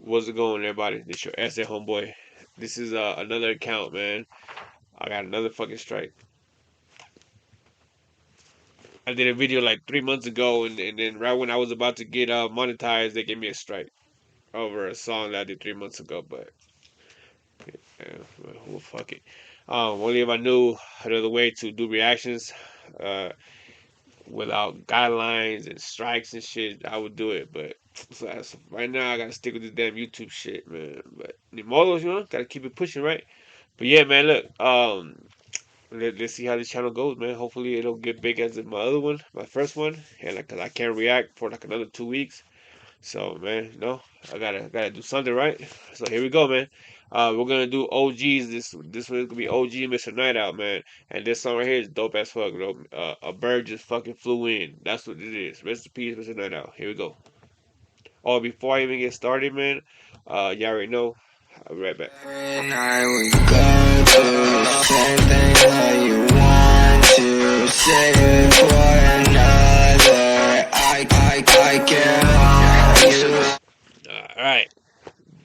What's it going, everybody? This your Esses homeboy. This is another account, man. I got another fucking strike. I did a video like 3 months ago, and then right when I was about to get monetized, they gave me a strike over a song that I did 3 months ago. But yeah, well, fuck it. Only if I knew another way to do reactions uh, without guidelines and strikes and shit, I would do it. But so right now, I gotta stick with this damn YouTube shit, man. But the models, gotta keep it pushing, right? But yeah, man, look, let's see how this channel goes, man. Hopefully it'll get big as my other one, my first one, and like, cause I can't react for like another 2 weeks. So man, I gotta do something, right? So here we go, man. We're gonna do OGs. This one is gonna be OG Mr. Knightowl, man. And this song right here is dope as fuck, bro. A bird just fucking flew in. That's what it is. Rest in peace, Mr. Knightowl. Here we go. Oh, before I even get started, man, you already know. I'll be right back. Every night we go through the same thing that you want to say it for another. I can't. All right,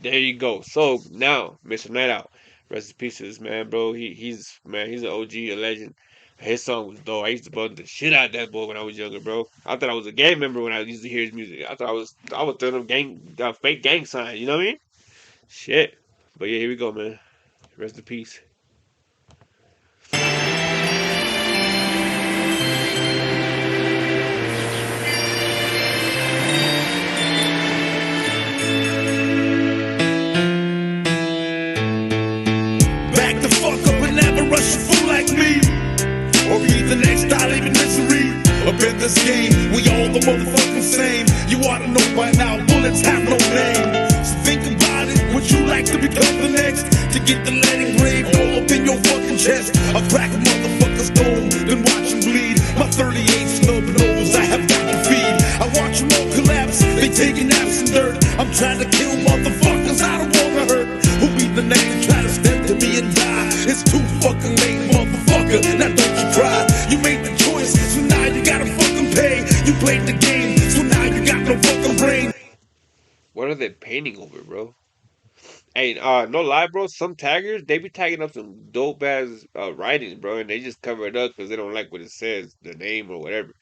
there you go. So now, Mr. Knightowl, rest in peace to this man, bro. He's an OG, a legend. His song was dope. I used to buzz the shit out of that boy when I was younger, bro. I thought I was a gang member when I used to hear his music. I was throwing them fake gang signs. You know what I mean? Shit. But yeah, here we go, man. Rest in peace. Back the fuck up and never rush a fool like me, or be the next I live in misery. Up in this game, we all the motherfucking same. You ought to know by now, bullets have no name. So think about it, would you like to become the next? To get the lead engraved all up in your fucking chest. I crack a motherfucker's dome, then watch him bleed. My 38 snub nose, I have got to feed. I watch them all collapse, they taking naps in dirt. I'm trying to kill motherfuckers, I don't wanna hurt. Who be the name, try to step to me and die. It's too fucking late, motherfucker, now don't you cry. You made the choice, so now you gotta fucking pay. You played the game, so now you got no fucking brain. What are they painting over, bro? Hey, no lie, bro. Some taggers, they be tagging up some dope ass writings, bro, and they just cover it up because they don't like what it says, the name or whatever.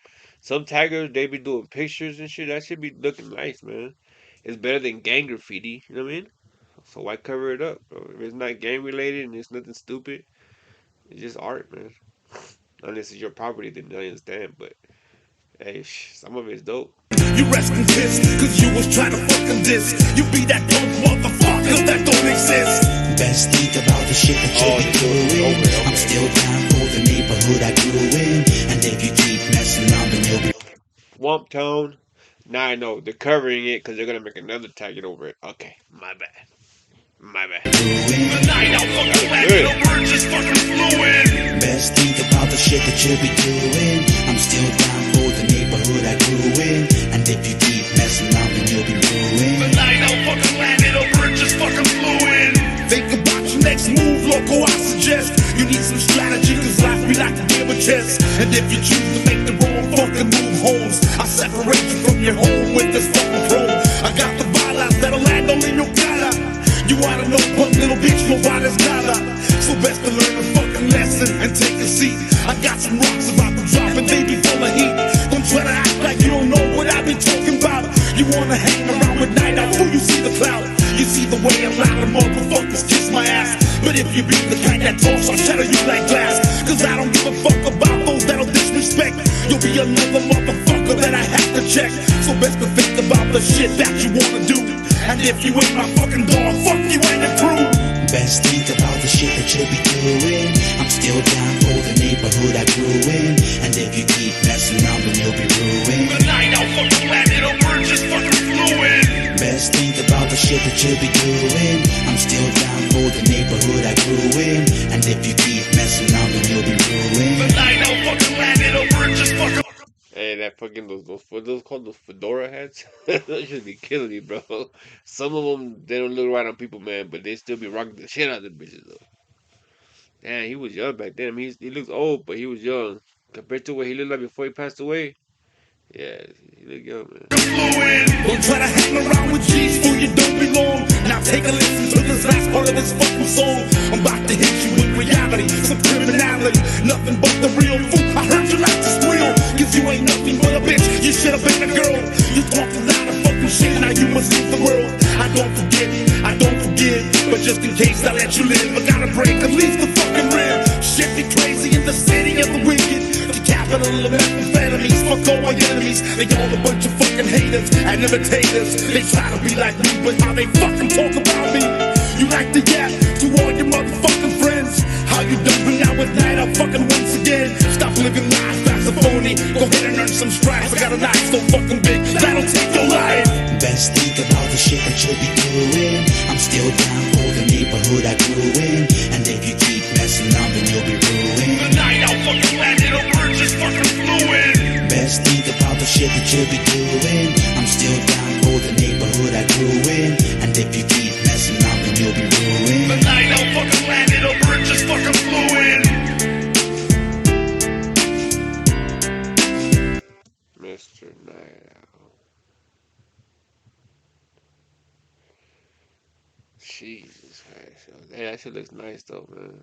Some taggers, they be doing pictures and shit. That should be looking nice, man. It's better than gang graffiti. You know what I mean? So why cover it up, bro? If it's not gang related and it's nothing stupid, it's just art, man. Unless it's your property, then I understand. But hey, some of it's dope. You rest in piss, cause you was trying to fucking diss. You be that punk motherfucker that don't exist. Best think about the shit that you be doing. I'm still down for the neighborhood I grew in. And if you keep messing around, then you'll be Swamp Town. Now I know they're covering it because they're gonna make another tag it over it. Okay, my bad. My bad. doing. The night out fucking landed, the bird just fucking flew in. Best think about the shit that you be doing. I'm still down for the neighborhood I grew in. And if you keep messing around, then you'll be The ruined. night out fucking landed, the bird just fucking flew in. Think about your next move, loco, I suggest. You need some strategy, cause life be like a game of chess. And if you choose to make the wrong fucking move, Holmes, I'll separate you from your home with this fucking chrome. I got the violence that'll land only in your cara. You oughta know, punk little bitch, nobody's got her. So best to learn a fucking lesson and take a seat. I got some rocks about to drop and they be full of heat. Don't try to act like you don't know what I be talking about. You wanna hang around with night out, you see the cloud. You see the way a lot of motherfuckers kiss my ass. But if you be the kind that talks, I'll shatter you like glass. Cause I don't give a fuck about those that'll disrespect. You'll be another motherfucker that I have to check. So best to think about the shit that you wanna do. And if you ain't my fucking dog, fuck you and the crew. Best think about the shit that you be doing. I'm still down for the neighborhood I grew in. And if you keep messing around, then you'll be ruined. The night out fucking landed, a bird just fucking flew in. Best think about the shit that you be doing. I'm still down for the neighborhood I grew in. And if you keep messing around, then you'll be The ruined. night out fucking landed, a bird just fucking. Hey, that fucking those called those fedora hats. Those should be killing me, bro. Some of them they don't look right on people, man, but they still be rocking the shit out of them bitches though. Damn, he was young back then. I mean, he looks old, but he was young compared to what he looked like before he passed away. Yeah, he look young, man. Don't try to hang around with G's, fool, you don't belong. song. I'm about to hit you with reality, some criminality, nothing but the real fool. I heard you like to squeal, cause you ain't nothing but a bitch. You should have been a girl. You talked a lot of fucking shit, now you must leave the world. I don't forget, I don't forgive, but just in case I let you live, I gotta break at least the fucking rib. Shit be crazy in the city of the wicked, the capital of amphetamines. Fuck all my enemies, they all a bunch of fucking haters and imitators. They try to be like me, but how they fucking talk about me. You like to yap to all your motherfucking friends. How you dumping out with Knightowl fucking once again? Stop living life, that's a phony. Go ahead and earn some stripes. I got a knife so fucking big, that'll take your life. Best think about the shit that you'll be doing. I'm still down for the neighborhood I grew in, and if you keep messing up, then you'll be ruined. The Knightowl fucking landed over and just fucking flew in. Best think about the shit that you'll be doing. I'm still down for the neighborhood I grew in, and if you keep messing up, then you'll be ruined. The Knightowl fucking landed over and just fucking flew in. Mr. Knightowl. Jesus Christ. Hey, that shit looks nice though, man.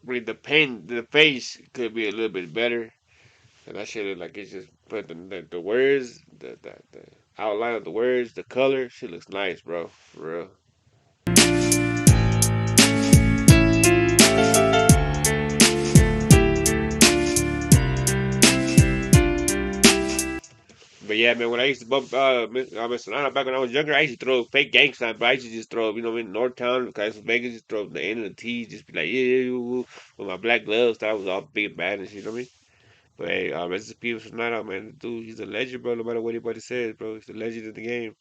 With the paint, the face could be a little bit better. And that shit look like it's just, but the words, the outline of the words, the color, shit looks nice, bro. For real. But yeah, man, when I used to bump Mr. Nana back when I was younger, I used to throw fake gang signs, but I used to just throw, in Northtown, because Vegas, just throw the end of the T, just be like, yeah, yeah, with my black gloves, that was all big and bad and shit, you know what I mean? But hey, rest in peace for Nana, man. Dude, he's a legend, bro, no matter what anybody says, bro. He's a legend in the game.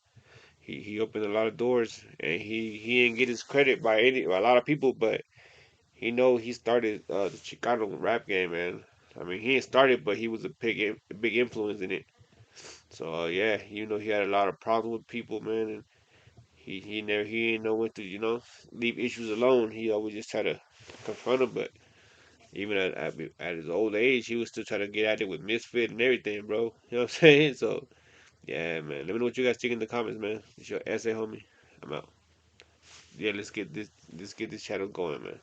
He opened a lot of doors, and he didn't get his credit by a lot of people, but he started the Chicano rap game, man. I mean, he didn't start it, but he was a big influence in it. So yeah, he had a lot of problems with people, man, and he didn't know when to leave issues alone. He always just try to confront them, but even at his old age, he was still trying to get at it with Misfit and everything, bro. You know what I'm saying? So yeah, man. Let me know what you guys think in the comments, man. It's your essay, homie. I'm out. Yeah, let's get this channel going, man.